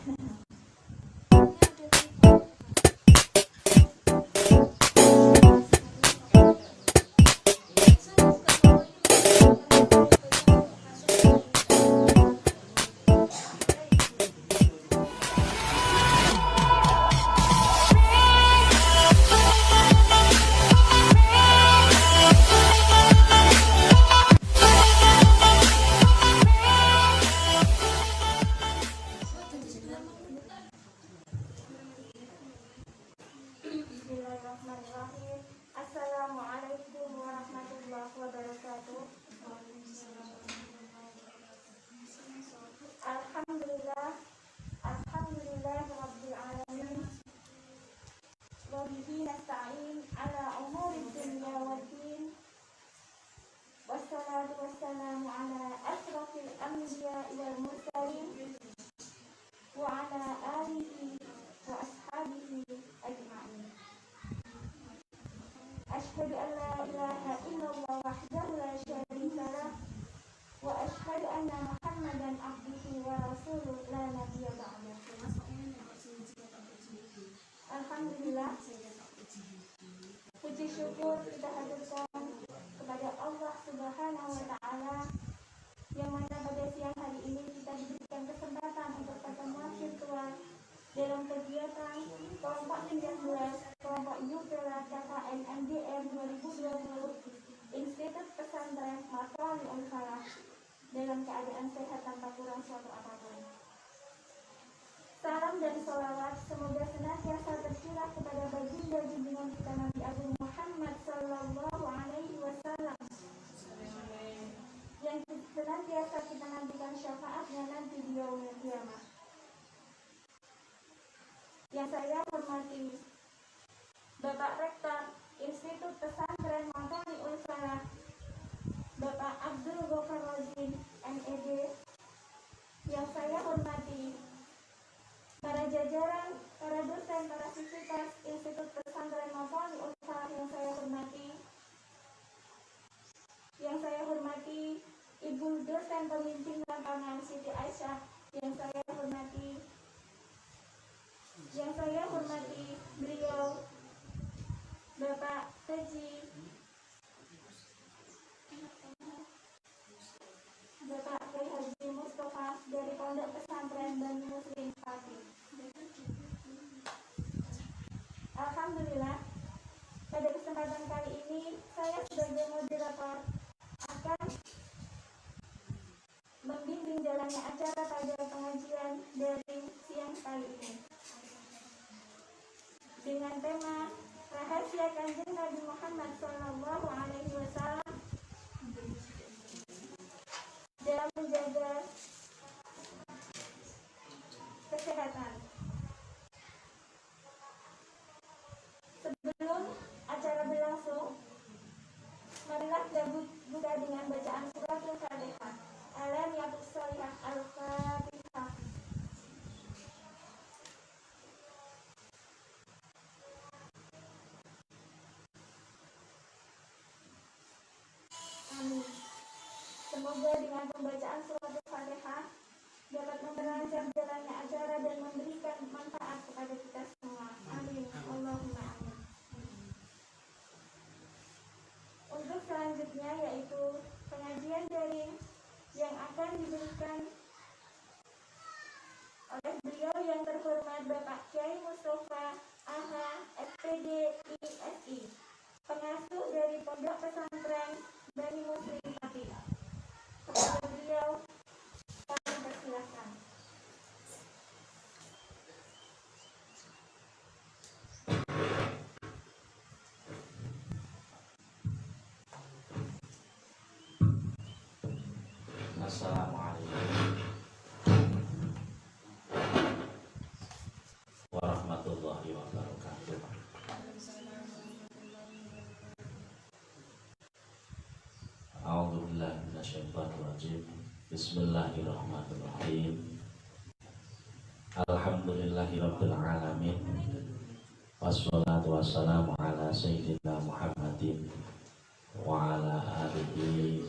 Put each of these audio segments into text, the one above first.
Bismillahirrahmanirrahim. Assalamualaikum warahmatullahi wabarakatuh. Alhamdulillah rabbil alamin. Wa bihi nasta'in ala umuri dunya waddin. Wassalatu wassalamu ala asrafil anbiya'i wal mursalin wa ala alihi wa ashabihi ajma'in. Asyhadu an la ilaha illallah wahdahu la syarika lah wa asyhadu anna Muhammadan abduhu wa rasuluhu la nabiyya ba'dahu. Alhamdulillah, puji syukur kita haturkan kepada Allah Subhanahu wa taala yang mana pada siang hari ini kita diberikan kesempatan untuk pertemuan virtual dalam kegiatan kelompok 19 kelompok Yupela KKN MDR 2020 Institut Pesantren Matlani Unsalah dalam keadaan sehat tanpa kurang suatu apapun. Salam dan sholawat semoga senantiasa tercurah kepada baginda junjungan kita Nabi Agung Muhammad Sallallahu Alaihi Wasallam yang senantiasa kita nantikan syafaatnya nanti di yaumul qiyamah. Yang saya hormati Bapak Rektor Institut Pesantren Matlani Unsalah, Bapak Abdul Ghaffar Razin, MED. Yang saya hormati para jajaran, para dosen, para siswitas Institut Pesantren Matlani Unsalah yang saya hormati. Yang saya hormati Ibu dosen pemimpin lapangan Siti Aisyah yang saya hormati. Yang saya hormati beliau Bapak Haji Bapak Haji Mustafa dari Pondok Pesantren Bani Muslim Pati. Alhamdulillah, pada kesempatan kali ini saya sebagai moderator akan membimbing jalannya acara pada pengajian dari siang kali ini dengan tema Rahasia Kanjeng Nabi Muhammad Sallallahu Alaihi Wasallam dalam menjaga kesehatan. Sebelum acara berlangsung, marilah kita buka dengan bacaan suratul Fatihah. Alamiyatus Sholihah Al-Fatihah. Amin. Semoga dengan pembacaan suratul Fatihah dapat memperlancar jalannya acara dan memberikan manfaat kepada kita semua. Amin. Allahumma amin. Untuk selanjutnya yaitu pengajian daring yang akan diberikan oleh beliau yang terhormat Bapak Kiai Mustafa AH SPD ISI, pengasuh dari Pondok Pesantren Bani Muslim Pati. Kepada beliau kami persilahkan. Assalamualaikum warahmatullahi wabarakatuh. A'udzubillahi minasyaitonir rajim. Bismillahirrahmanirrahim. Alhamdulillahirabbil alamin. Wassalatu wassalamu ala sayyidina Muhammadin wa ala alihi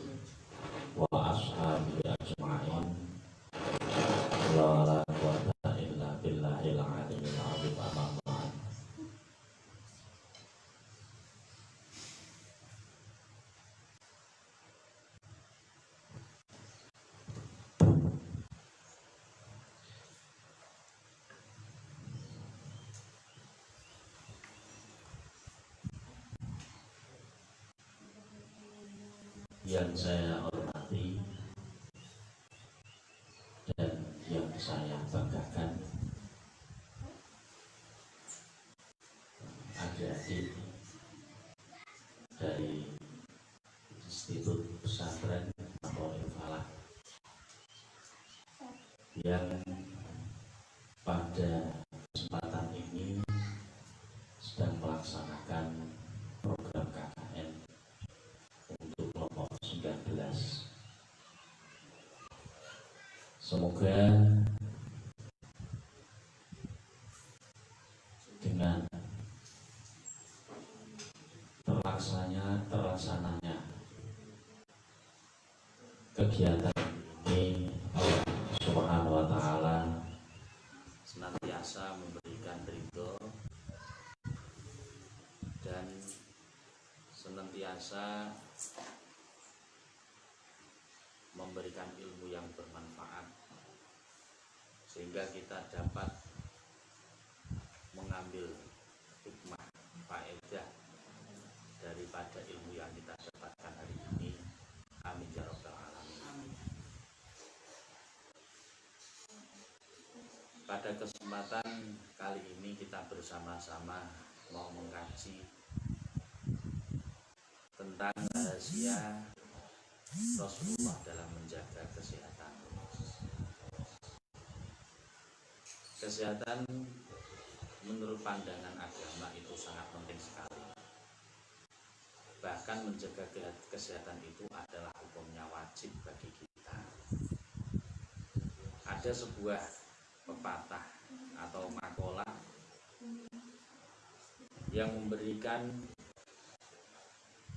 wa ashabihi ajma'in. La quwwata illa yang saya hormati dan yang saya banggakan, adik-adik dari Institut Pesantren Nurul Falah yang pada kesempatan ini sedang melaksanakan program KKN untuk kelompok 19. Semoga dengan terlaksananya kegiatan ini, Allah Subhanahu wa Ta'ala senantiasa memberikan ridho dan senantiasa memberikan ilmu yang bermanfaat, sehingga kita dapat mengambil hikmah faedah daripada ilmu yang kita dapatkan hari ini. Amin ya rabbal alamin. Pada kesempatan kali ini kita bersama-sama mau mengkaji tentang rahasia Rasulullah dalam menjaga kesehatan. Kesehatan menurut pandangan agama itu sangat penting sekali. Bahkan menjaga kesehatan itu adalah hukumnya wajib bagi kita. Ada sebuah pepatah atau makalah yang memberikan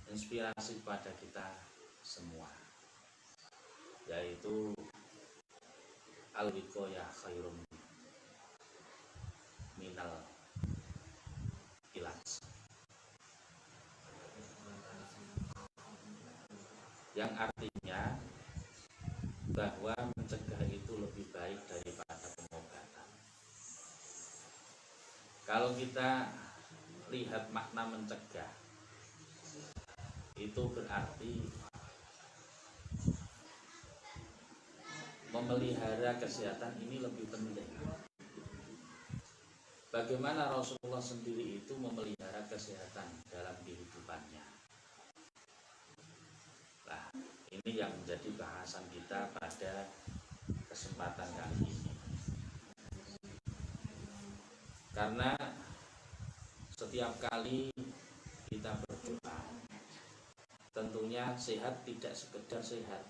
inspirasi pada kita semua, yaitu al-wiqayah khairum minal ilaj, yang artinya bahwa mencegah itu lebih baik daripada pengobatan. Kalau kita lihat makna mencegah, itu berarti memelihara kesehatan ini lebih penting. Bagaimana Rasulullah sendiri itu memelihara kesehatan dalam kehidupannya. Nah, ini yang menjadi bahasan kita pada kesempatan kali ini. Karena setiap kali kita berdoa, tentunya sehat tidak sekedar sehat,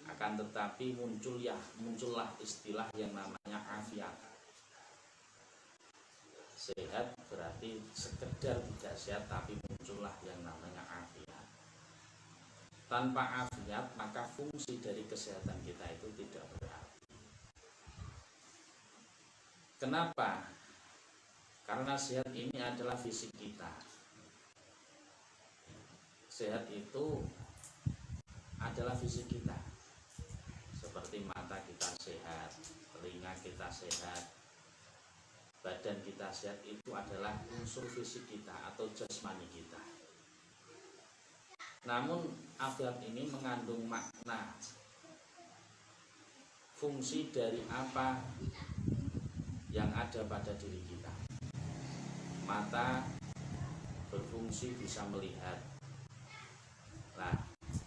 akan tetapi muncullah istilah yang namanya afiat. Sehat berarti sekedar tidak sehat, tapi muncullah yang namanya afiat. Tanpa afiat, maka fungsi dari kesehatan kita itu tidak berarti. Kenapa? Karena sehat ini adalah fisik kita. Sehat itu adalah fisik kita. Seperti mata kita sehat, telinga kita sehat, badan kita sehat, itu adalah unsur fisik kita atau jasmani kita. Namun afiat ini mengandung makna fungsi dari apa yang ada pada diri kita. Mata berfungsi bisa melihat. Nah,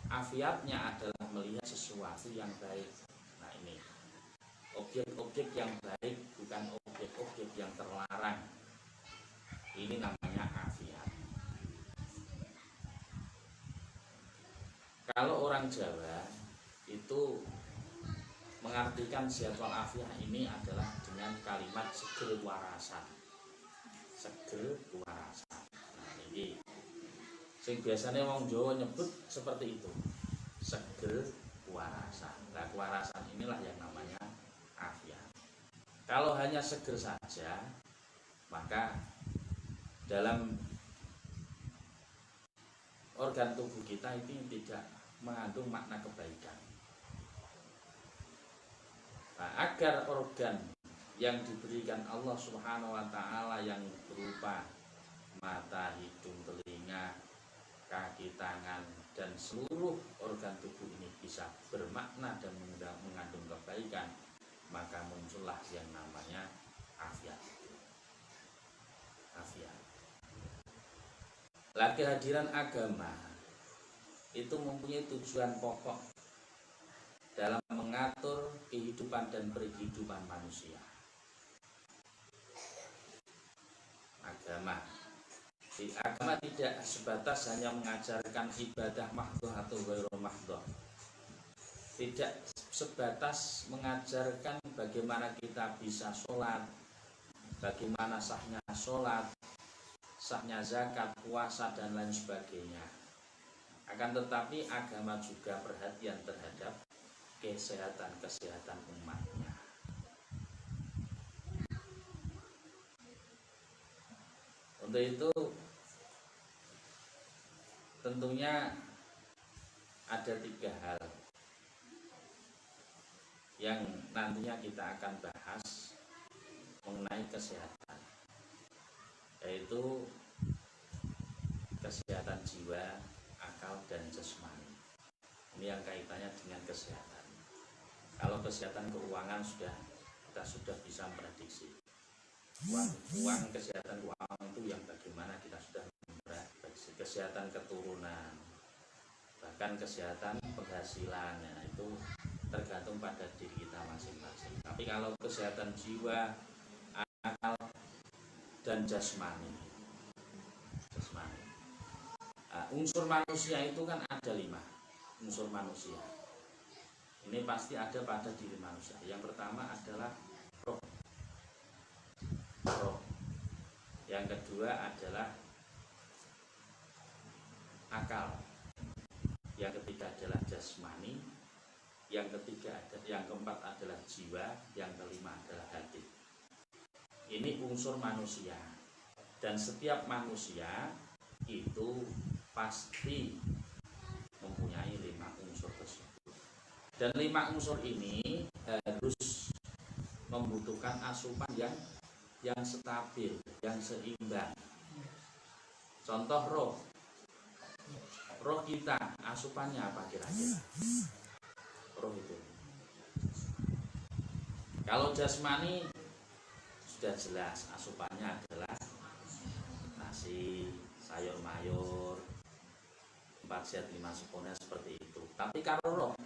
afiatnya adalah melihat sesuatu yang baik. Nah, ini objek-objek yang baik, bukan objek-objek yang terlarang. Ini namanya afiat. Kalau orang Jawa itu mengartikan sehat walafiat ini adalah dengan kalimat seger warasan. Seger warasan. Nah, ini sing biasanya wong Jawa nyebut seperti itu. Seger warasan. Nah, kewarasan inilah yang namanya afiat. Kalau hanya seger saja, maka dalam organ tubuh kita itu tidak mengandung makna kebaikan. Nah, agar organ yang diberikan Allah Subhanahu wa Ta'ala yang berupa mata, hidung, telinga, kaki, tangan, dan seluruh organ tubuh ini bisa bermakna dan mengandung kebaikan, maka muncullah yang namanya afiat. Afiat. Lah kehadiran agama itu mempunyai tujuan pokok dalam mengatur kehidupan dan perhidupan manusia. Agama tidak sebatas hanya mengajarkan ibadah mahdhah atau ghairu mahdhah. Tidak sebatas mengajarkan bagaimana kita bisa sholat, bagaimana sahnya sholat, sahnya zakat, puasa, dan lain sebagainya. Akan tetapi agama juga perhatian terhadap kesehatan umatnya. Untuk itu tentunya ada 3 hal yang nantinya kita akan bahas mengenai kesehatan, yaitu kesehatan jiwa, akal, dan jasmani. Ini yang kaitannya dengan kesehatan. Kalau kesehatan keuangan kita sudah bisa memprediksi. Uang kesehatan keuangan itu yang bagaimana kita sudah memprediksi. Kesehatan keturunan, bahkan kesehatan penghasilan, itu tergantung pada diri kita masing-masing. Tapi kalau kesehatan jiwa, akal, dan jasmani, unsur manusia itu kan ada 5 unsur manusia. Ini pasti ada pada diri manusia. Yang pertama adalah roh. Yang kedua adalah akal. Yang ketiga adalah jasmani. Yang keempat adalah jiwa. Yang kelima adalah hati. Ini unsur manusia. Dan setiap manusia itu pasti mempunyai 5 unsur tersebut. Dan 5 unsur ini harus membutuhkan asupan yang stabil, yang seimbang. Contoh roh kita, asupannya apa kira-kira? Roh itu. Kalau jasmani sudah jelas, asupannya adalah nasi, sayur mayur, 4 sehat 5 sempurna, seperti itu. Tapi kalau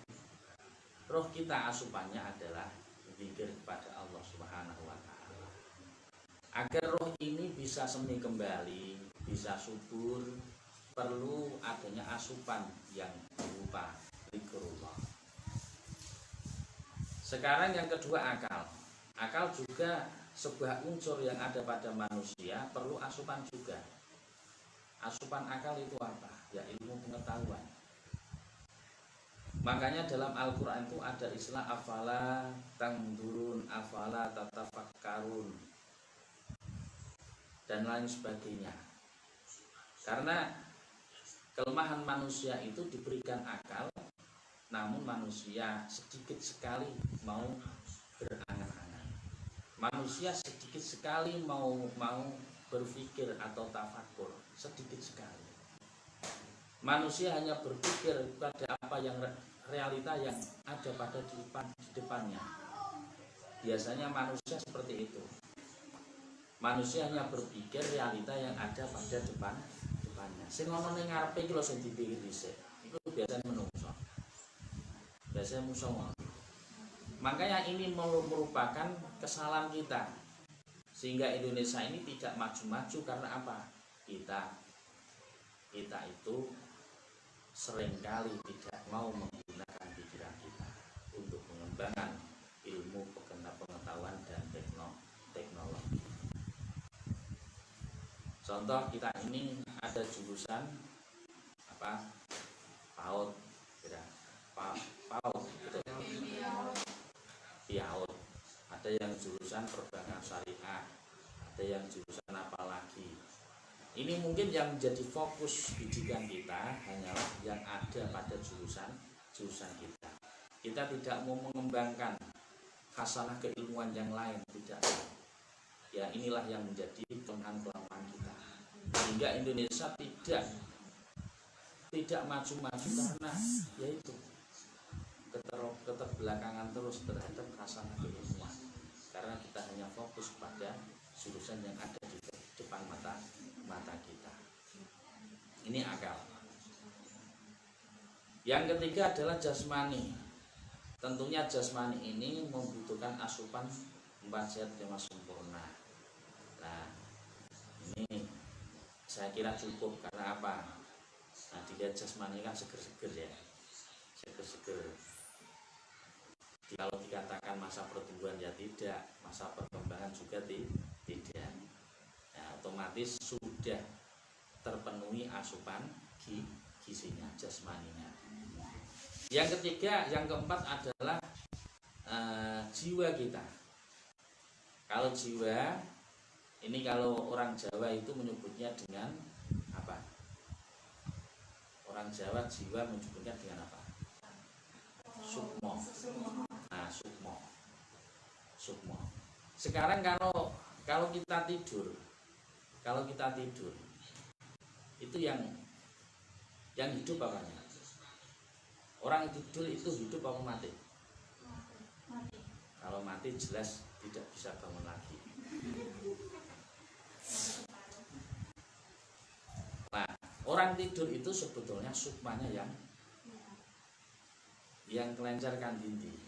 roh kita asupannya adalah zikir kepada Allah Subhanahu wa Ta'ala. Agar roh ini bisa semi kembali, bisa subur, perlu adanya asupan yang berupa zikrullah. Sekarang yang kedua, akal. Akal juga sebuah unsur yang ada pada manusia, perlu asupan juga. Asupan akal itu apa? Ya ilmu pengetahuan. Makanya dalam Al-Quran itu ada istilah afala tangdurun, afala tatafakkarun, dan lain sebagainya. Karena kelemahan manusia itu diberikan akal, namun manusia sedikit sekali mau berangan-angan. Manusia sedikit sekali mau berpikir atau tafakur, sedikit sekali. Manusia hanya berpikir pada apa yang realita yang ada pada di depannya. Biasanya manusia seperti itu. Manusia hanya berpikir realita yang ada pada depannya. Sing ono ning ngarepe iki lho sing dipikir dhisik. Itu biasanya menungso. Biasanya musuh. Makanya ini merupakan kesalahan kita. Sehingga Indonesia ini tidak maju-maju karena apa? Kita itu seringkali tidak mau menggunakan pikiran kita untuk mengembangkan ilmu pengetahuan dan teknologi. Contoh, kita ini ada jurusan apa? PAUD, PAUD, betul? PIAUD. Ada yang jurusan perbankan syariah, ada yang jurusan apa lagi. Ini mungkin yang menjadi fokus pendidikan kita hanyalah yang ada pada jurusan kita. Kita tidak mau mengembangkan khasanah keilmuan yang lain, tidak. Ya inilah yang menjadi kelemahan kita. Sehingga Indonesia tidak tidak maju-maju karena yaitu keterbelakangan terus terhadap khazanah keilmuan, karena kita hanya fokus pada jurusan yang ada di depan mata kita. Ini akal. Yang ketiga adalah jasmani. Tentunya jasmani ini membutuhkan asupan 4 sehat 5 sempurna. Nah, ini saya kira cukup. Karena apa? Nah, dilihat jasmani kan seger-seger ya, seger-seger. Kalau dikatakan masa pertumbuhan ya tidak, masa perkembangan juga tidak. Nah, otomatis sudah terpenuhi asupan gizinya, jasmaninya. Yang ketiga, yang keempat adalah jiwa kita. Kalau jiwa ini, kalau orang Jawa itu menyebutnya dengan apa? Orang Jawa jiwa menyebutnya dengan apa? Sukmo. Nah, sukmo. Sekarang kalau kita tidur itu yang hidup apanya? Orang tidur itu hidup apa mati? Mati. Kalau mati jelas tidak bisa bangun lagi. Nah, orang tidur itu sebetulnya sukmanya yang kelencerkan dinding.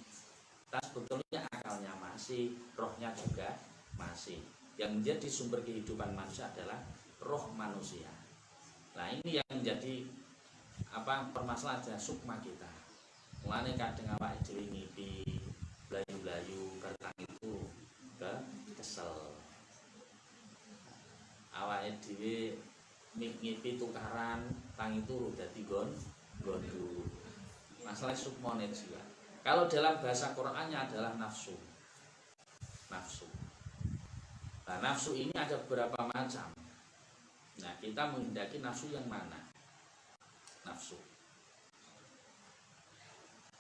Tapi sebetulnya akalnya masih, rohnya juga masih. Yang menjadi sumber kehidupan manusia adalah roh manusia. Nah, ini yang menjadi permasalahan adalah sukma kita. Mulane kadang awake dhewe ngipi, blayu-blayu kertang itu kesel. Awake dhewe ngipi tukaran, tangi turu dadi gondu. Masalah sukmone jiwa. Kalau dalam bahasa Qur'annya adalah nafsu. Nah, nafsu ini ada beberapa macam. Nah, kita menghendaki nafsu yang mana? Nafsu.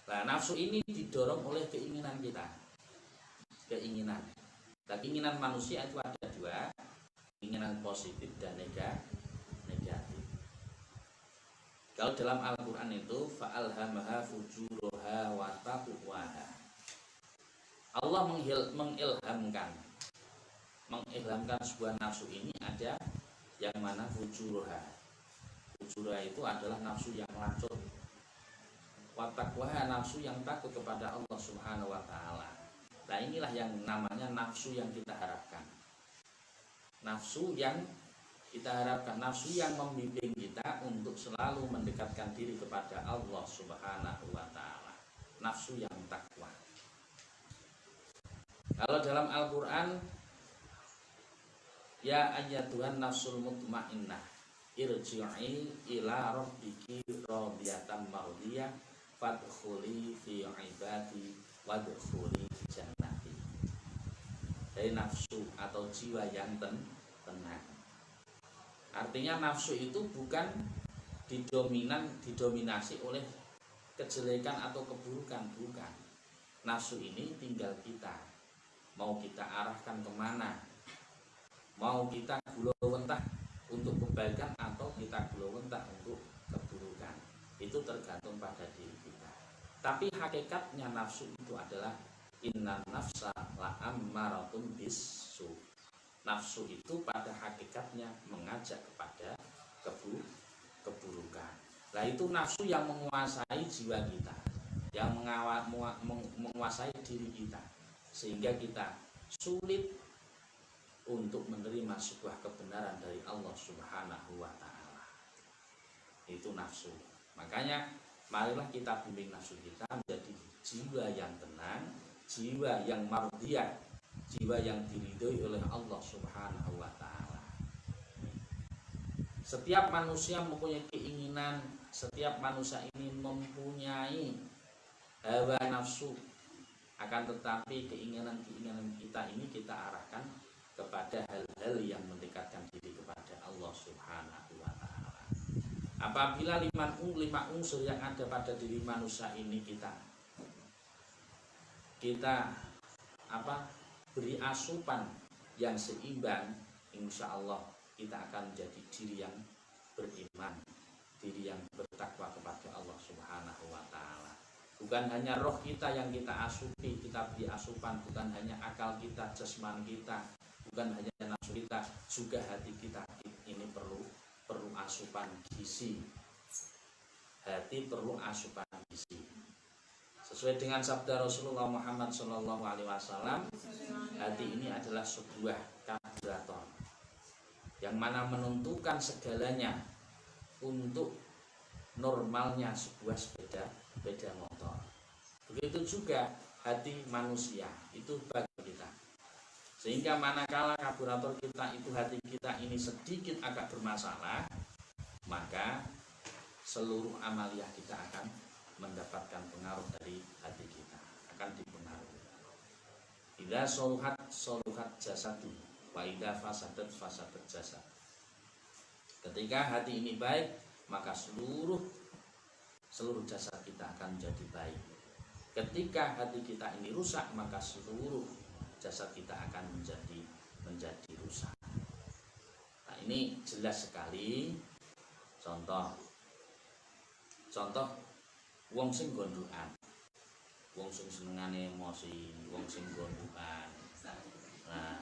Nah, nafsu ini didorong oleh keinginan kita. Keinginan. Nah, keinginan manusia itu ada 2, keinginan positif dan negatif. Kalau dalam Al-Quran itu fa'alhamaha fujuraha wa taqwaha. Allah mengilhamkan sebuah nafsu ini ada yang mana fujuraha. Fujuraha itu adalah nafsu yang lancur. Wa taqwaha, nafsu yang takut kepada Allah Subhanahu wa taala. Nah, inilah yang namanya nafsu yang kita harapkan. Nafsu yang kita harapkan, nafsu yang membimbing kita untuk selalu mendekatkan diri kepada Allah Subhanahu wa taala. Nafsu yang takwa. Kalau dalam Al-Qur'an, ya ayyatuhan nafsul mutmainnah irji'i ila rabbiki radiyatan mardiyah fadkhuli fi ibadi wadkhuli jannati. Dari nafsu atau jiwa yang tenang. Artinya nafsu itu bukan didominasi oleh kejelekan atau keburukan, bukan. Nafsu ini tinggal kita. Mau kita arahkan kemana? Mau kita gulawentah untuk kebaikan atau kita gulawentah untuk keburukan. Itu tergantung pada diri kita. Tapi hakikatnya nafsu itu adalah inna nafsa la'ammaratun bisu. Nafsu itu pada hakikatnya mengajak kepada keburukan. Nah, itu nafsu yang menguasai jiwa kita, yang menguasai diri kita, sehingga kita sulit untuk menerima sebuah kebenaran dari Allah Subhanahu wa taala. Itu nafsu. Makanya marilah kita bimbing nafsu kita menjadi jiwa yang tenang, jiwa yang mardiyah, jiwa yang diridhoi oleh Allah Subhanahu wa taala. Setiap manusia mempunyai keinginan, setiap manusia ini mempunyai hawa nafsu. Akan tetapi keinginan-keinginan kita ini kita arahkan kepada hal-hal yang mendekatkan diri kepada Allah Subhanahu wa taala. Apabila lima unsur yang ada pada diri manusia ini kita beri asupan yang seimbang, insya Allah kita akan menjadi diri yang beriman, diri yang bertakwa kepada Allah Subhanahu wa taala. Bukan hanya roh kita yang kita asupi, kita beri asupan, bukan hanya akal kita, jasmani kita, bukan hanya nafsu kita, juga hati kita ini perlu asupan gizi. Hati perlu asupan gizi. Sesuai dengan sabda Rasulullah Muhammad SAW, hati ini adalah sebuah karburator yang mana menentukan segalanya untuk normalnya sebuah sepeda motor. Begitu juga hati manusia itu bagi kita. Sehingga manakala karburator kita itu hati kita ini sedikit agak bermasalah, maka seluruh amaliyah kita akan mendapatkan pengaruh dari hati kita, akan dipengaruhi. Idza soluhat jasadu wa idza fasadat jasad. Ketika hati ini baik, maka seluruh jasad kita akan menjadi baik. Ketika hati kita ini rusak, maka seluruh jasad kita akan menjadi rusak. Nah, ini jelas sekali contoh wong sing gondokan, wong sing senengane emosi, wong sing gondokan. Nah,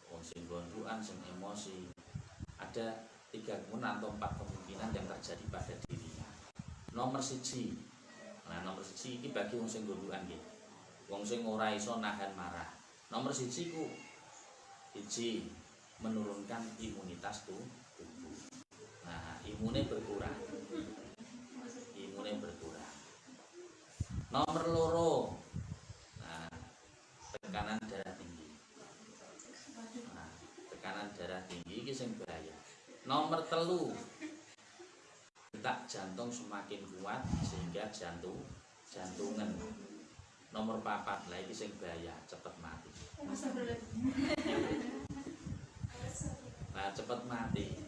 wong sing gondokan, sing emosi, ada 3 atau 4 kemungkinan yang terjadi pada dirinya. Nomor 1, ini bagi wong sing gondokan nggih. Wong sing ora iso nahan marah. Nomor 1 ku 1 menurunkan imunitas tubuh. Nah, imunnya berkurang. Nomor 2, nah, tekanan darah tinggi. Nah, tekanan darah tinggi ini sing bahaya. Nomor 3, detak jantung semakin kuat sehingga jantungan. Nomor 4, lah iki sing bahaya, cepet mati. Nah, cepet mati.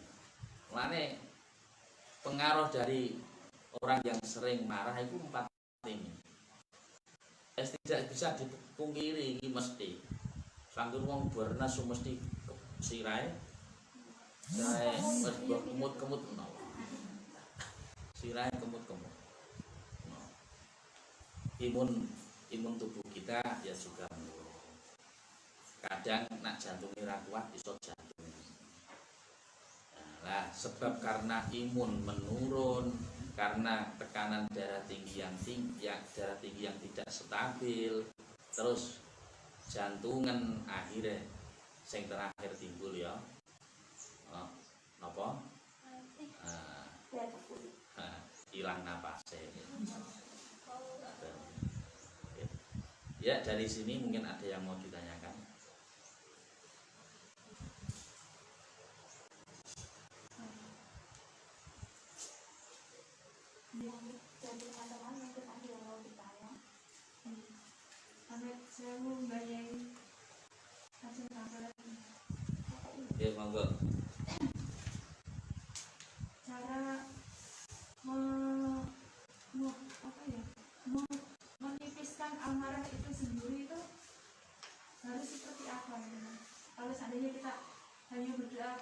Mulane pengaruh dari orang yang sering marah itu 4 ini. Tidak bisa dipungkiri iki mesti. Sanggur wong bernas mesti sirahe wis kemut-kemut menawa. Sirahe kemut-kemut. Imun tubuh kita ya juga menurun. Kadang nak jantungnya ra kuat iso jantung. Nah, sebab karena imun menurun, karena tekanan darah tinggi yang tidak stabil, terus jantungan akhirnya yang terakhir timbul ya apa? Hilang napasnya. Ya, dari sini mungkin ada yang mau ditanyakan. Saya mau membayai hasil tambahan. Ya, monggo. Cara menipiskan amarah itu sendiri itu harus seperti apa? Kalau seandainya kita hanya berdoa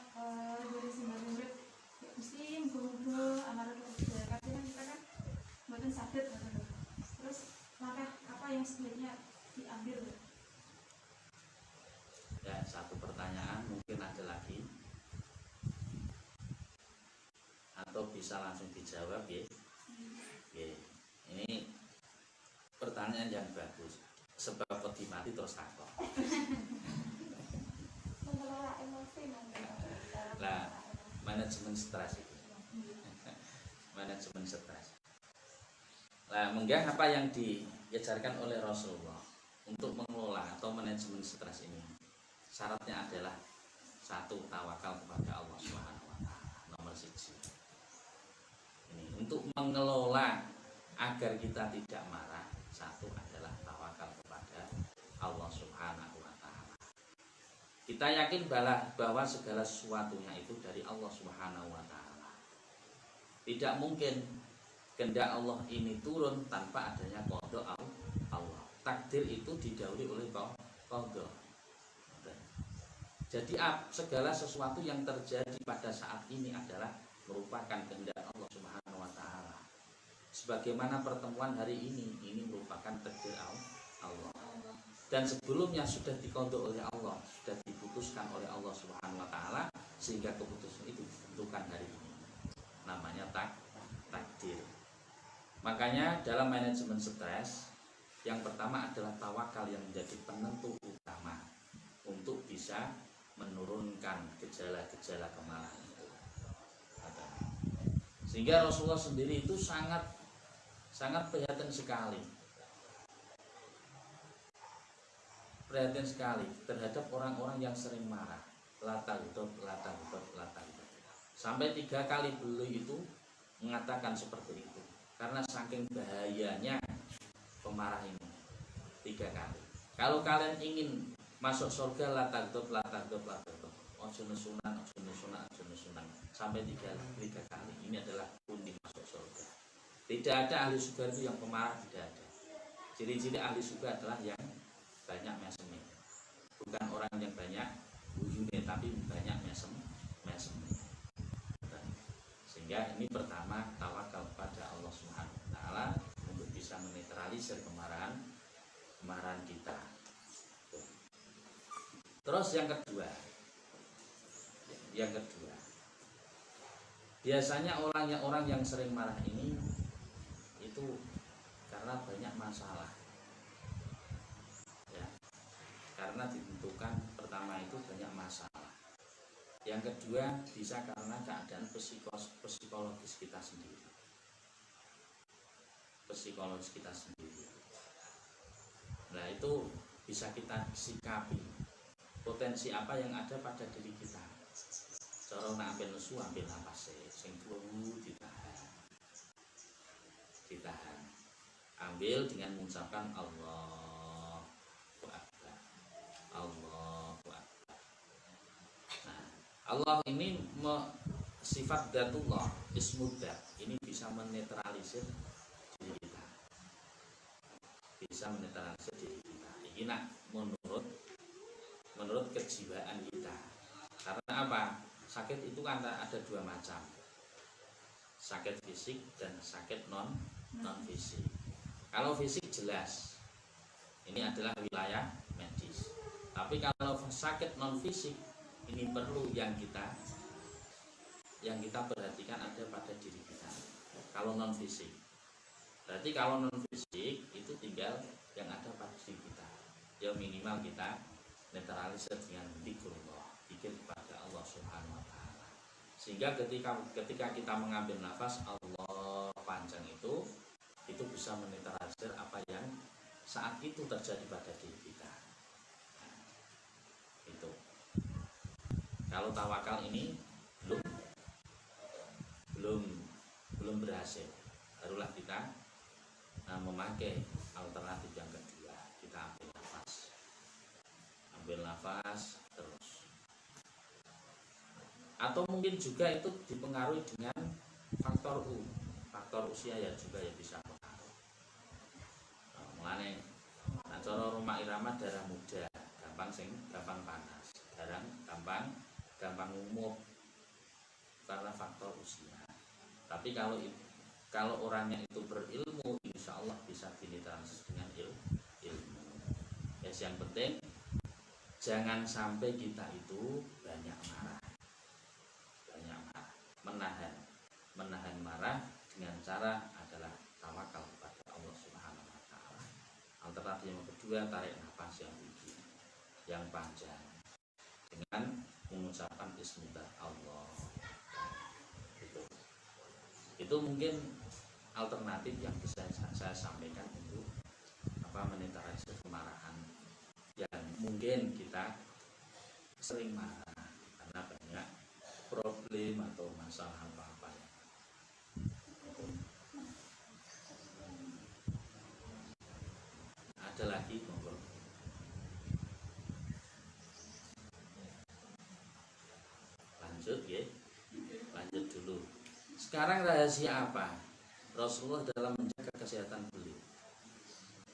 dari sembari murid, mesti muga-muga amarah itu tidak. Kadang kita kan buatan sakit, terus langkah apa yang sebaiknya diambil? Ya, satu pertanyaan, mungkin ada lagi atau bisa langsung dijawab ya. Oke, ini pertanyaan yang bagus. Sebab kok mati terus takut. Mengelola emosi. Nah, manajemen stres itu. Manajemen stres. Nah, menggah apa yang diajarkan oleh Rasulullah untuk mengelola atau manajemen stres ini? Syaratnya adalah 1, tawakal kepada Allah Subhanahu wa taala. Nomor 1. Ini untuk mengelola agar kita tidak marah, 1 adalah tawakal kepada Allah Subhanahu wa taala. Kita yakin bahwa segala sesuatunya itu dari Allah Subhanahu wa taala. Tidak mungkin kehendak Allah ini turun tanpa adanya qada Allah. Takdir itu didahului oleh qada. Jadi segala sesuatu yang terjadi pada saat ini adalah merupakan kehendak Allah Subhanahu wa taala. Sebagaimana pertemuan hari ini merupakan takdir Allah. Dan sebelumnya sudah dikodok oleh Allah, sudah diputuskan oleh Allah Subhanahu wa taala, sehingga keputusan itu ditentukan hari ini. Namanya takdir. Makanya dalam manajemen stres, yang pertama adalah tawakal yang menjadi penentu utama untuk bisa menurunkan gejala-gejala kemarahan itu. Sehingga Rasulullah sendiri itu sangat prihatin sekali terhadap orang-orang yang sering marah. Lata hudub. Sampai 3 kali beliau itu mengatakan seperti itu, karena saking bahayanya pemarah ini. 3 kali. Kalau kalian ingin masuk surga, lata hudub. Ojo nesunan. Sampai 3 kali. Ini adalah kunci masuk surga. Tidak ada ahli surga itu yang pemarah, tidak ada. Ciri-ciri ahli surga adalah yang banyak mesem, bukan orang yang banyak buyune, tapi banyak mesem. Sehingga ini pertama, tawakal pada Allah Subhanahu wa taala untuk bisa menetralisir kemarahan kita. Terus yang kedua, biasanya orang yang sering marah ini itu karena banyak masalah. Karena ditentukan pertama itu banyak masalah. Yang kedua bisa karena keadaan psikologis kita sendiri. Nah itu bisa kita sikapi potensi apa yang ada pada diri kita. Cara nak ambil nesu, ambil nafas sing flu ditahan. Ambil dengan mengucapkan Allahu Akbar. Nah, Allah ini sifat dzatullah, ismuddat, ini bisa menetralisir diri kita. Ini nak menurut kejiwaan kita. Karena apa? Sakit itu kan ada 2 macam. Sakit fisik dan sakit non fisik. Kalau fisik jelas, ini adalah wilayah medis. Tapi kalau sakit non fisik, ini perlu yang kita perhatikan ada pada diri kita. Kalau non fisik, berarti kalau non fisik itu tinggal yang ada pada diri kita. Ya minimal kita netralisir dengan zikir kepada Allah Subhanahu wa taala. Sehingga ketika kita mengambil nafas Allah panjang itu bisa menetralisir apa yang saat itu terjadi pada diri kita. Itu. Kalau tawakal ini belum berhasil, barulah kita memakai alternatif yang kedua. Kita ambil nafas terus. Atau mungkin juga itu dipengaruhi dengan faktor usia ya juga ya bisa pengaruh. Mulane cara rumah irama darah muda gampang panas, gampang umur karena faktor usia. Tapi kalau orangnya itu berilmu, insya Allah bisa dinetralisir dengan ilmu. Yang penting jangan sampai kita itu banyak marah, menahan marah dengan cara adalah tawakal kepada Allah Subhanahu wa taala. Alternatif yang kedua, tarik nafas yang tinggi, yang panjang dengan mengucapkan bismillah Allah. Itu mungkin alternatif yang bisa saya sampaikan untuk menetralisir kemarahan yang mungkin kita sering marah karena banyak problem atau masalah apa-apa. Ada lagi monggo. Lanjut ya. Lanjut dulu. Sekarang rahasia apa Rasulullah dalam menjaga kesehatan beliau?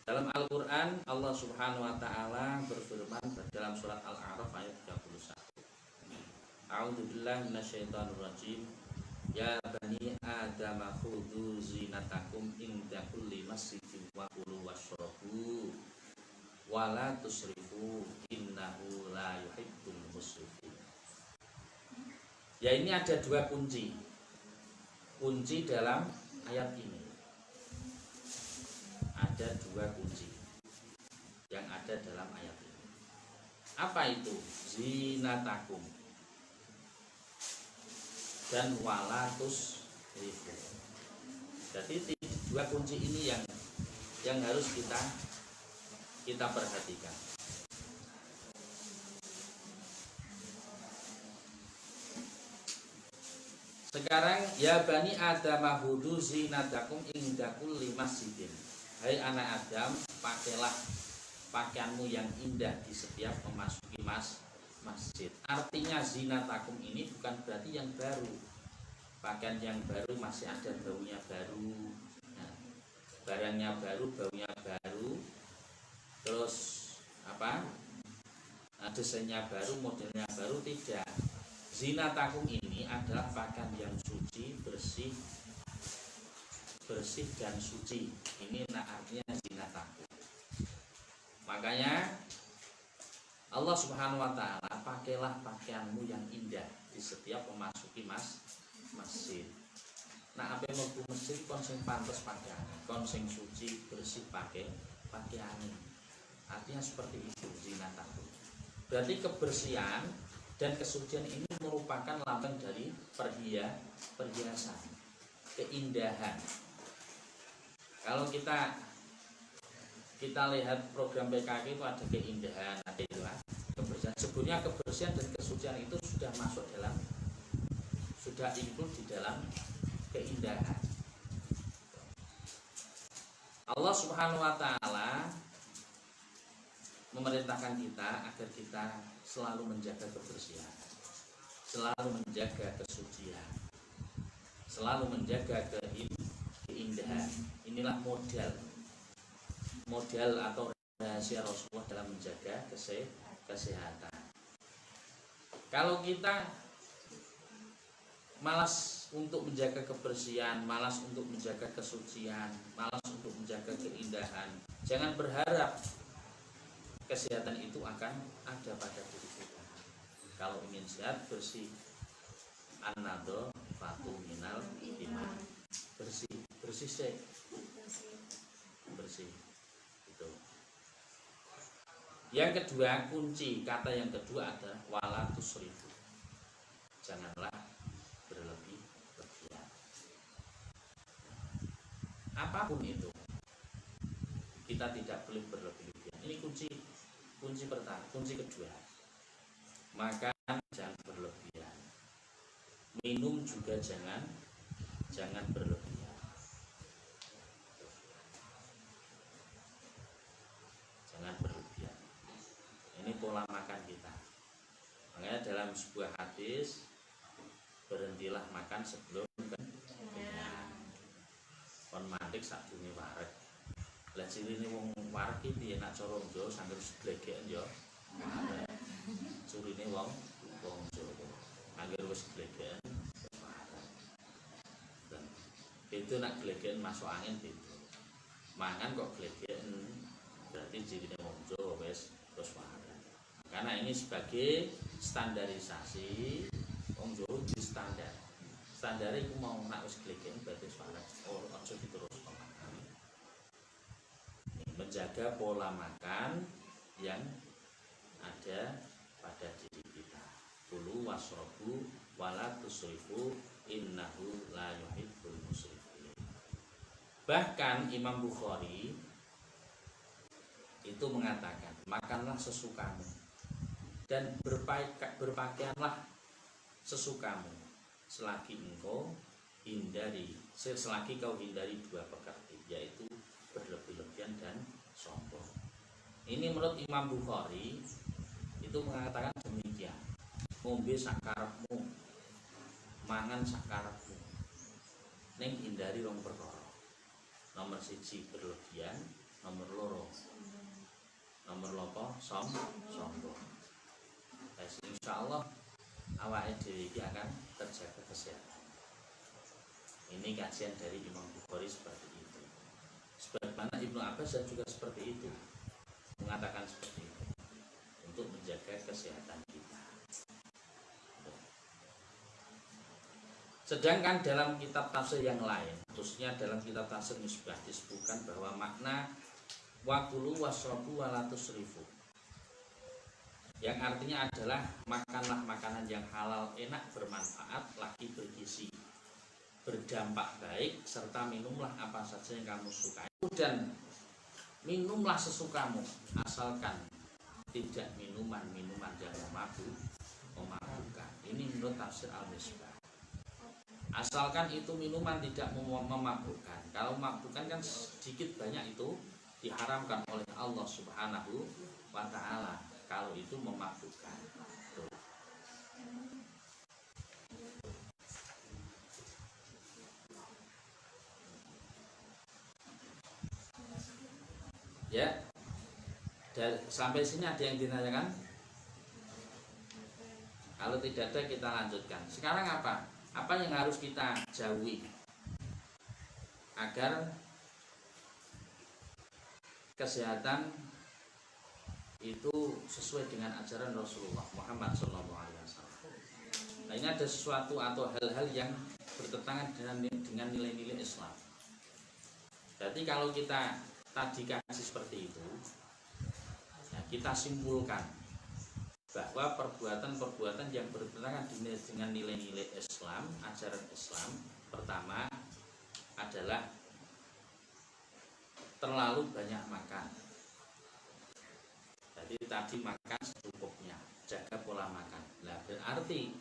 Dalam Al-Quran Allah Subhanahu wa ta'ala berfirman dalam surat Al-A'raf ayat 31. A'udzubillahi minasyaitonirrajim. Ya bani Adam khudhu zinatakum inda kulli masjidin wa kulu washrabu wa la tusrifu innahu la yuhibbul musrifin. Ya, ini ada dua kunci dalam ayat ini. Ada dua kunci yang ada dalam ayat ini. Apa itu? Zinatakum dan walatus rifu. Jadi dua kunci ini yang harus kita perhatikan. Sekarang ya bani Adam hudu zinatakum inda kulli masjidin. Hai anak Adam, pakailah pakaianmu yang indah di setiap memasuki masjid. Artinya zinatakum ini bukan berarti yang baru. Pakaian yang baru masih ada baunya baru. Nah, barangnya baru, baunya baru. Terus apa? Desainnya baru, modelnya baru, tidak. Zinatakum ini adalah pakaian yang suci, bersih dan suci. Ini artinya zinatakum. Makanya Allah Subhanahu wa taala, pakailah pakaianmu yang indah di setiap memasuki masjid. Nah, apa mau masjid kon sing pantes pakaian, kon sing suci, bersih pakaian. Artinya seperti itu zinatakum. Berarti kebersihan dan kesucian ini merupakan lambang dari perhiasan, keindahan. Kalau kita lihat program PKK itu ada keindahan, ada kebersihan. Sebenarnya kebersihan dan kesucian itu sudah include di dalam keindahan. Allah Subhanahu wa taala memerintahkan kita agar kita selalu menjaga kebersihan, selalu menjaga kesucian, selalu menjaga keindahan. Inilah model atau rahasia Rasulullah dalam menjaga kesehatan. Kalau kita malas untuk menjaga kebersihan, malas untuk menjaga kesucian, malas untuk menjaga keindahan, jangan berharap kesehatan itu akan ada pada diri kita. Kalau ingin sehat, bersih, an-nadhafatu minal iman. Bersih itu. Yang kedua, kata yang kedua adalah wala tusrifu. Janganlah berlebihan. Apapun itu, kita tidak boleh berlebihan. Ini kunci pertama. Kunci kedua, makan jangan berlebihan, minum juga jangan berlebihan. Jangan berlebihan. Ini pola makan kita. Makanya dalam sebuah hadis, berhentilah makan sebelum kenyang. Kon mandek sadurunge wareg. Lah cirine wong wareg iki piye nak cara Jawa sangger glegeken ya. Curine wong Jawa. Angger wis glegeken itu nak glegeken masuk angin itu. Mangan kok glegeken berarti cirine wong Jawa wis wareg. Karena ini sebagai standarisasi wong Jawa di standar. Standare iku mau nak wis glegeken berarti wareg. Oh, aja diterusno. Menjaga pola makan yang ada pada diri kita. Kulu wasrobu wala tusrifu innahu la yuhibbul musrifin. Bahkan Imam Bukhari itu mengatakan, makanlah sesukamu dan berpakaianlah sesukamu selagi kau hindari dua perkara, yaitu berlebih-lebihan dan sombong. Ini menurut Imam Bukhari itu mengatakan demikian. Ngombe sakarepmu, mangan sakarepmu, ning hindari rong perkara. Nomor 1 berlebihan, nomor 2 sombong. Insyaallah awake dhewe iki akan terjaga kesehatan. Ini kajian dari Imam Bukhari seperti itu. Sebagaimana Ibnu Abbas juga seperti itu, mengatakan seperti itu untuk menjaga kesehatan kita. Sedangkan dalam kitab tafsir yang lain, khususnya dalam kitab tafsir Misbah, disebutkan bahwa makna wakulu wasrobu walatusrifu, yang artinya adalah makanlah makanan yang halal, enak, bermanfaat, lagi bergizi, berdampak baik, serta minumlah apa saja yang kamu sukai, dan minumlah sesukamu, asalkan tidak minuman-minuman yang memabukkan. Ini menurut tafsir Al-Misbah. Asalkan itu minuman tidak memabukkan. Kalau memabukkan kan sedikit banyak itu diharamkan oleh Allah Subhanahu wa Ta'ala. Kalau itu memabukkan. Ya, sampai sini ada yang ditanyakan? Kalau tidak ada kita lanjutkan. Sekarang apa? Apa yang harus kita jauhi agar kesehatan itu sesuai dengan ajaran Rasulullah Muhammad SAW? Nah, ini ada sesuatu atau hal-hal yang bertentangan dengan nilai-nilai Islam. Jadi kalau kita tadi kasih seperti itu, ya, kita simpulkan bahwa perbuatan-perbuatan yang bertentangan dengan nilai-nilai Islam, ajaran Islam, pertama adalah terlalu banyak makan. Jadi tadi makan secukupnya, jaga pola makan. Nah, berarti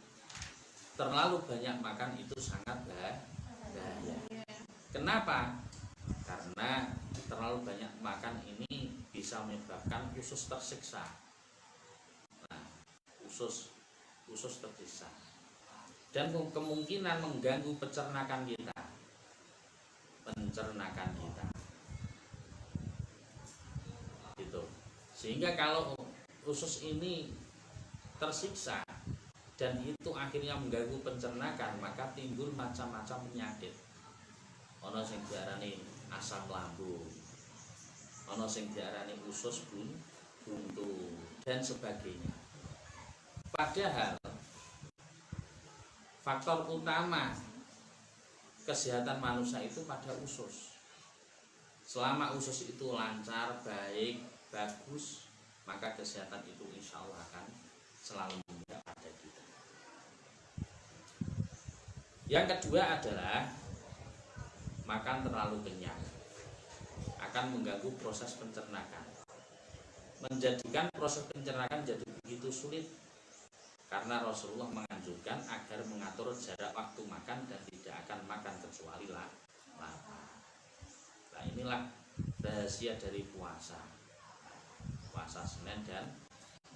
terlalu banyak makan itu sangat bahaya. Kenapa? Karena terlalu banyak makan ini bisa menyebabkan usus tersiksa. Nah, usus tersiksa dan kemungkinan mengganggu pencernaan kita. Gitu. Sehingga kalau usus ini tersiksa dan itu akhirnya mengganggu pencernaan, maka timbul macam-macam penyakit. Ono sing diarani asam lambung, ono sing diarani usus buntu dan sebagainya. Padahal faktor utama kesehatan manusia itu pada usus. Selama usus itu lancar, baik, bagus, maka kesehatan itu insya Allah akan selalu ada pada kita. Yang kedua adalah makan terlalu kenyang akan mengganggu proses pencernaan, menjadikan proses pencernaan jadi begitu sulit. Karena Rasulullah menganjurkan agar mengatur jarak waktu makan dan tidak akan makan kecuali lapar. Nah, inilah rahasia dari puasa Senin dan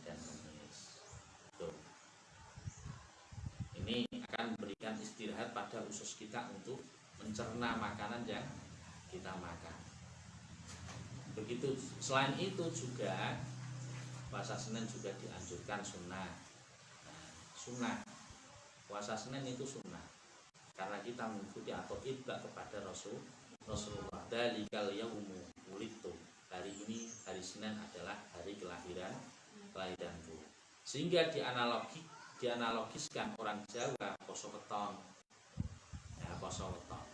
Kamis. Ini akan memberikan istirahat pada usus kita untuk mencerna makanan yang kita makan. Begitu. Selain itu juga puasa Senin juga dianjurkan sunnah. Puasa Senin itu sunnah karena kita mengikuti atau itba kepada Rasulullah. Dalikal yaumu wulidtu. Hari ini, hari Senin adalah hari kelahiranku. Sehingga dianalogiskan orang Jawa poso weton. Ya, poso weton.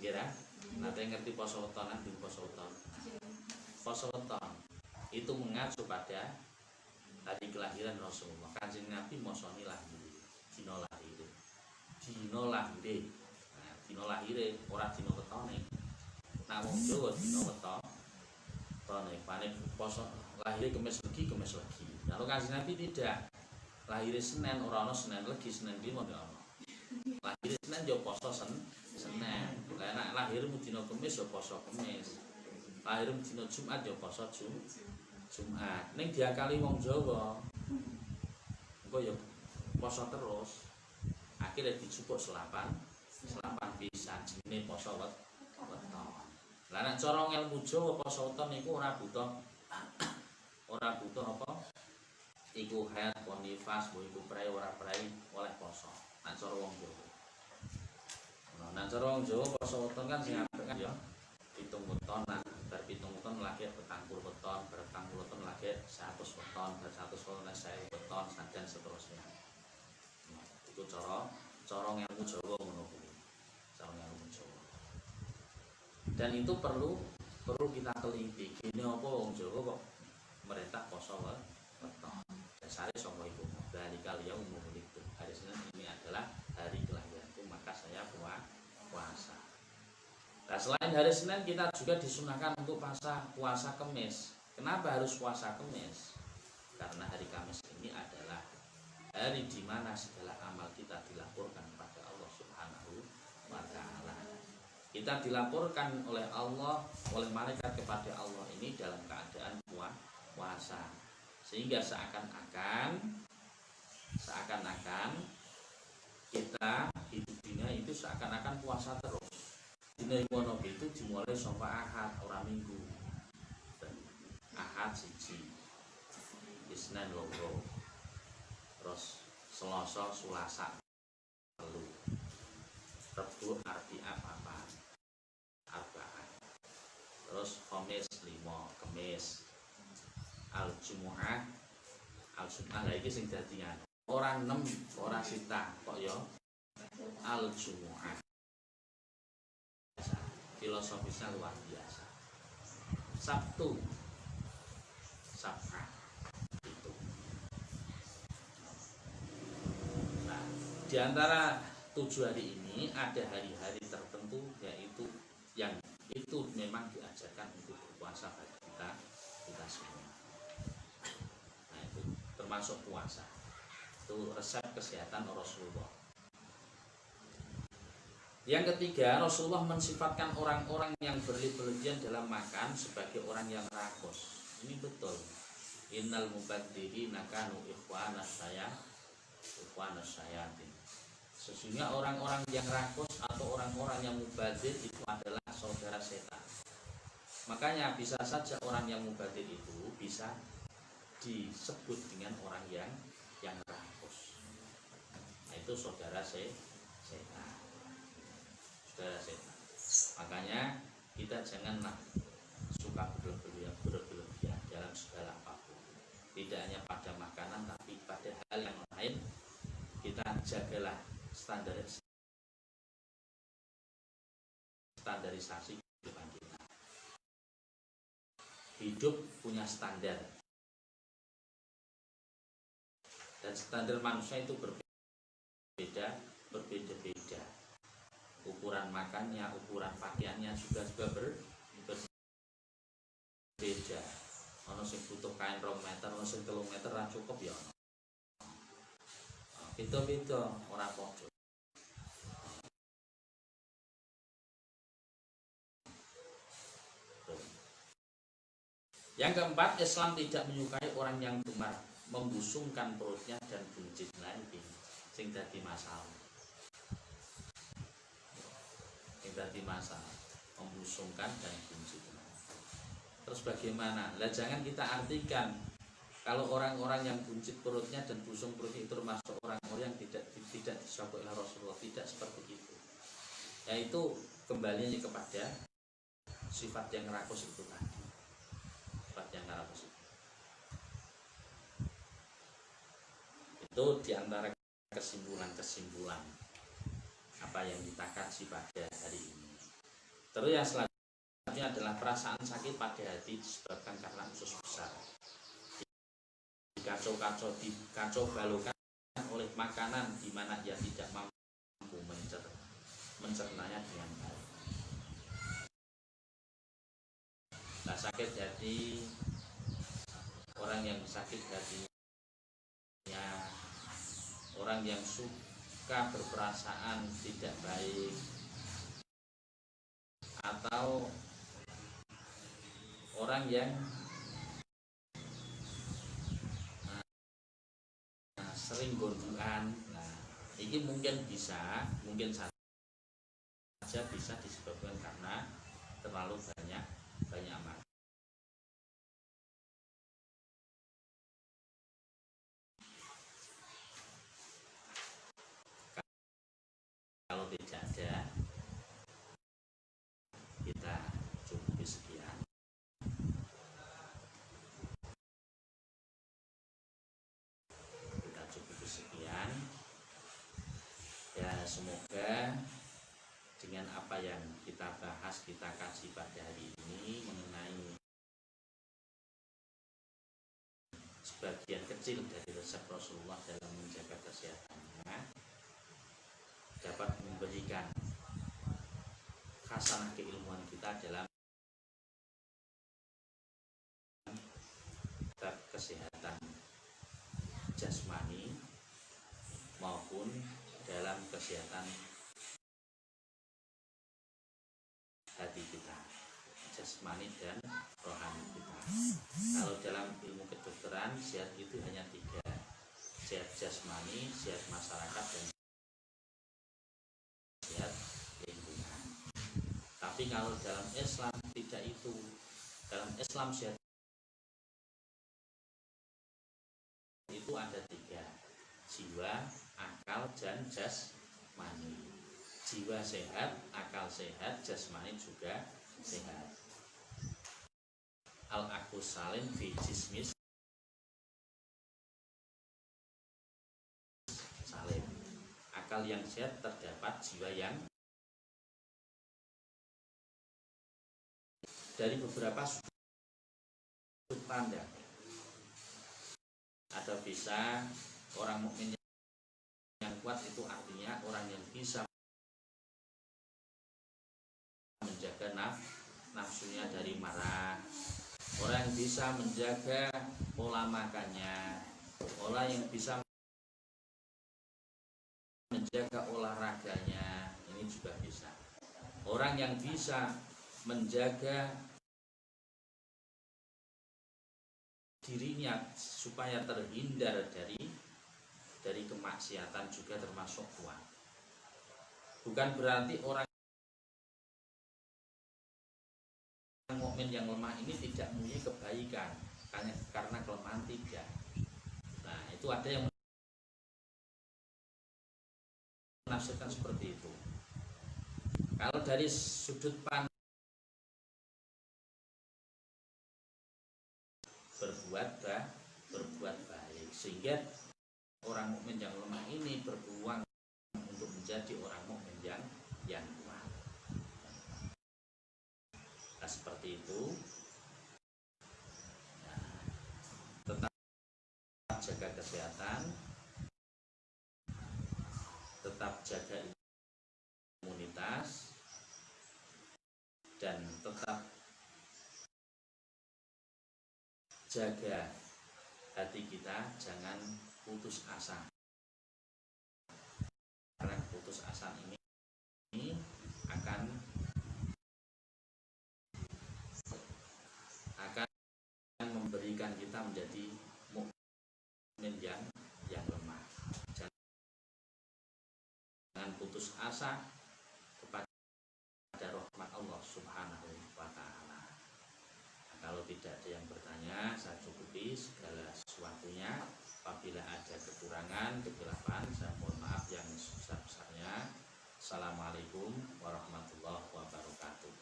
Kira? Nanti ngerti poso wetonan di poso weton. Poso weton itu mengacu pada hari kelahiran Rasulullah. Kanjeng Nabi mosoni lahir, dina lahir. Nah, dina lahire ora dina wetone. Nah, wong Jawa dina wetone. Pane poso lahir Kamis Legi. Kalau Kanjeng Nabi tidak. Lahir Senin ora ana Senin Legi, Senin Lima ora ana. Lahir Senin yo poso Senin. Lah nek lahirmu dina Kamis yo poso Kamis. Lahirmu dina Jumat yo poso Jumat. Ning diakali wong Jawa engko ya poso terus. Akhirnya dijupuk selapan pisan jenenge poso weton. Lah nek cara ilmu Jawa poso weton niku ora butuh apa? Iku haid, nifas, iku prei ora prei oleh poso. Nek cara wong Jawa. Nah cara wong Jawa poso weton kan sing apik kan ya 7 weton. Nah bar 7 weton lagi 40 weton, bar 40 weton lagi 100 weton, bar 100 weton lagi 1000 weton dan seterusnya. Nah, itu cara ngilmu Jawa ngono kuwi. Cara ngilmu Jawa. Dan itu perlu kita teliti. Gini apa wong Jawa kok merintah poso weton. Dasare sapa iku? Dalikal yaumul itu. Hari Senin ini adalah hari kelahiranku, maka saya puasa. Nah, selain hari Senin kita juga disunahkan untuk puasa Kemis. Kenapa harus puasa Kemis? Karena hari Kamis ini adalah hari di mana segala amal kita dilaporkan kepada Allah Subhanahu wa taala. Kita dilaporkan oleh Allah, oleh malaikat kepada Allah ini dalam keadaan puasa. Sehingga seakan-akan kita hidup dunia itu seakan-akan puasa terus. Dina iku itu dimulai saka Ahad ora Minggu. Ahad siji, Isnin loro, terus Selasa Selasa telu, Rebu Arbi'a papat, Arba'ah, terus Khamis 5, Kemis, Al-Jumu'ah, Al-Jumu'ah lha iki sing dadi orang 6, orang sita kok ya Al-Jumu'ah. Filosofisnya luar biasa. Sabtu Sab'ah itu. Nah, di antara 7 hari ini ada hari-hari tertentu yaitu yang itu memang diajarkan untuk berpuasa bagi kita semua. Nah, itu termasuk puasa. Itu resep kesehatan Rasulullah. Yang ketiga, Rasulullah mensifatkan orang-orang yang berlebihan dalam makan sebagai orang yang rakus. Ini betul. Innal mubadzirina kanu ikhwanas sayatin. Sesungguhnya orang-orang yang rakus atau orang-orang yang mubadzir itu adalah saudara setan. Makanya bisa saja orang yang mubadzir itu bisa disebut dengan orang yang rakus. Nah, itu saudara setan. Makanya kita janganlah suka berlebihan dalam segala apapun. Tidak hanya pada makanan tapi pada hal yang lain. Kita jagalah standarisasi kehidupan kita. Hidup punya standar. Dan standar manusia itu berbeda-beda. Ukuran makannya, ukuran pakaiannya juga berbeda. Ono sing butuh kain 2 meter, ono sing 3 meter ra cukup ya ono. Beda-beda, ora padha. Yang keempat, Islam tidak menyukai orang yang gemar membusungkan perutnya dan buncit lagi sing dadi masalah. Membusungkan dan buncit. Terus bagaimana? Lah jangan kita artikan kalau orang-orang yang buncit perutnya dan busung perutnya itu termasuk orang-orang yang tidak disebut oleh Rasulullah. Tidak seperti itu. Yaitu kembalinya kepada sifat yang rakus itu tadi. Sifat yang rakus itu diantara kesimpulan apa yang kita kaji pada hari ini. Terus yang selanjutnya adalah perasaan sakit pada hati disebabkan karena usus besar. Dikacau balaukan oleh makanan di mana ia tidak mampu mencernanya dengan baik. Nah, sakit hati, orang yang sakit hatinya, orang yang suka berperasaan tidak baik, atau orang yang sering gondokan. Nah, ini mungkin saja bisa disebabkan karena terlalu banyak makan. Kalau tidak ada semoga dengan apa yang kita bahas, kita kaji pada hari ini mengenai sebagian kecil dari resep Rasulullah dalam menjaga kesehatannya, dapat memberikan khasanah keilmuan kita dalam kesehatan jasmani maupun dalam kesehatan hati kita, jasmani dan rohani kita. Kalau dalam ilmu kedokteran, sehat itu hanya 3, sehat jasmani, sehat masyarakat, dan sehat lingkungan. Tapi kalau dalam Islam tidak itu. Dalam Islam sehat itu ada 3, jiwa, akal, dan jasmani. Jiwa sehat, akal sehat, jasmani juga sehat. Al-aqus salim fi jismis salim. Akal yang sehat terdapat jiwa yang. Dari beberapa sudut pandang, ada bisa orang mukmin yang kuat itu artinya orang yang bisa menjaga nafsunya dari marah, orang yang bisa menjaga pola makannya, orang yang bisa menjaga olahraganya, ini juga bisa. Orang yang bisa menjaga dirinya supaya terhindar dari kemaksiatan juga termasuk kuat. Bukan berarti orang mukmin yang lemah ini tidak mempunyai kebaikan karena kelemahan, tidak. Nah, itu ada yang menafsirkan seperti itu. Kalau dari sudut pandang berbuat baik, sehingga orang mukmin yang lemah ini berpeluang untuk menjadi orang mukmin yang kuat. Nah, seperti itu. Nah, tetap jaga kesehatan, tetap jaga imunitas, dan tetap jaga hati kita, jangan putus asa. Karena putus asa ini akan memberikan kita menjadi mukmin yang lemah. Jangan putus asa kepada rahmat Allah Subhanahu wa ta'ala. Nah, kalau tidak ada yang bertanya, saya cukupi segala sesuatunya. Apabila ada kekurangan, kekeliruan, saya mohon maaf yang sebesar-besarnya. Assalamualaikum warahmatullahi wabarakatuh.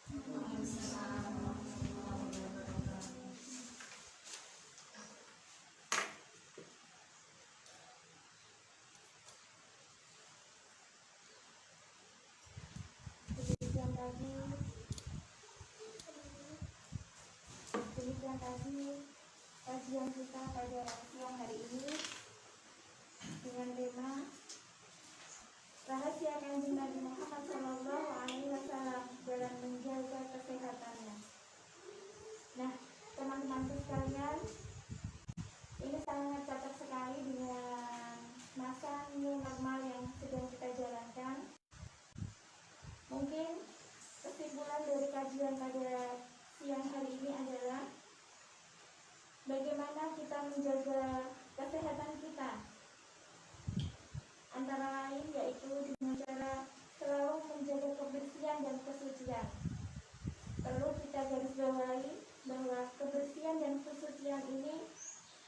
Demikian tadi kajian kita pada siang hari ini dengan tema rahasia Kanjeng Nabi Muhammad SAW dalam menjaga kesehatannya. Nah, teman-temanku sekalian, ini sangat cocok sekali dengan masa new normal yang sedang kita jalankan. Mungkin kesimpulan dari kajian pada siang hari ini adalah bagaimana kita menjaga kesehatan kita, antara lain yaitu dengan cara selalu menjaga kebersihan dan kesucian. Perlu kita garis bawahi bahwa kebersihan dan kesucian ini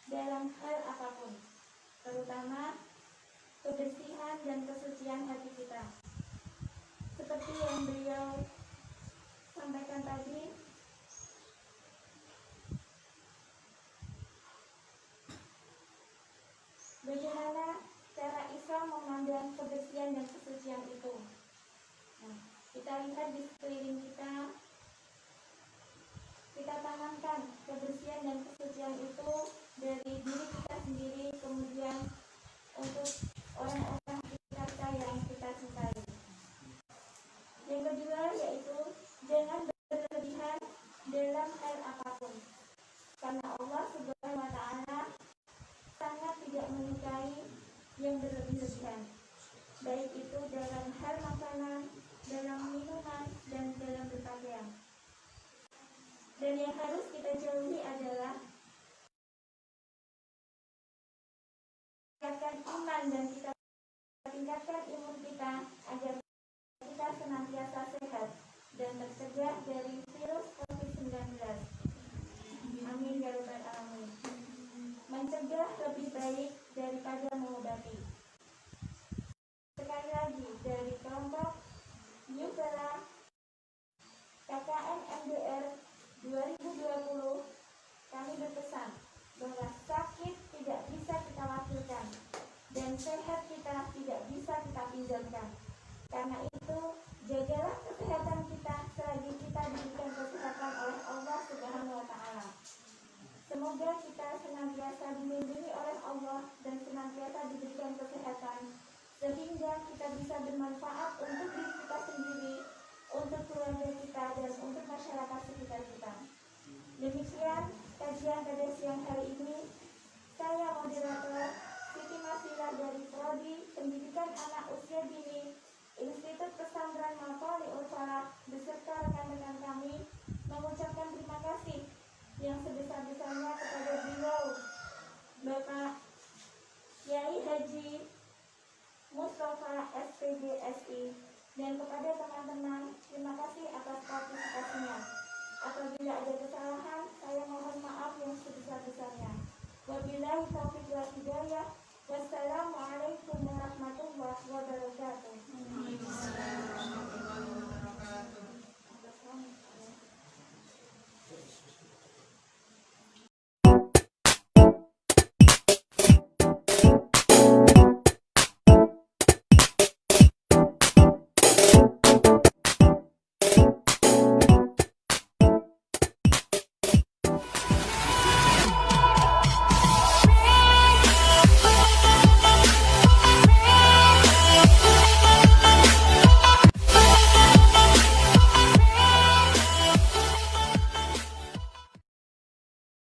dalam hal apapun, terutama kebersihan dan kesucian hati kita. Seperti yang beliau sampaikan tadi, bagaimana cara Islam memandang kebersihan dan kesucian kesucian itu. Nah, kita lihat di sekeliling kita, kita tanamkan kebersihan dan kesucian itu dari diri kita sendiri, kemudian untuk orang-orang sekitar kita yang kita cintai. Yang kedua yaitu jangan berlebihan dalam hal apapun, karena Allah Subhanahu wa Ta'ala sangat tidak menyukai yang berlebih-lebihan, baik itu dalam hal makanan, dalam minuman, dan dalam berpakaian. Dan yang harus kita jauhi adalah tingkatkan iman dan kita tingkatkan imun kita agar kita senantiasa sehat dan tercegah dari virus COVID-19. Amin ya rabbal alamin. Mencegah lebih baik daripada mengobati. Sekali lagi, dari kelompok New Era KKN MDR 2020, kami berpesan bahwa sakit tidak bisa kita wakilkan dan sehat kita tidak bisa kita pinjamkan. Karena itu, jagalah kesehatan kita selagi kita diberikan kesehatan oleh Allah Subhanahu wa Ta'ala. Semoga kita senantiasa dilindungi oleh Allah dan senantiasa diberikan kesehatan sehingga kita bisa bermanfaat untuk diri kita sendiri, untuk keluarga kita, dan untuk masyarakat sekitar kita. Demikian kajian pada siang hari ini. Saya moderator Siti Masilah dari Prodi Pendidikan Anak Usia Dini Institut Pesantren Maqaliul Falah beserta rekan-rekan kami mengucapkan terima kasih yang sebesar-besarnya kepada beliau Bapak Kiai Haji Mustafa SPG SI dan kepada teman-teman, terima kasih atas partisipasinya. Apabila ada kesalahan, saya mohon maaf yang sebesar-besarnya. Wabillahi taufiq wal hidayah. Wassalamualaikum warahmatullahi wabarakatuh.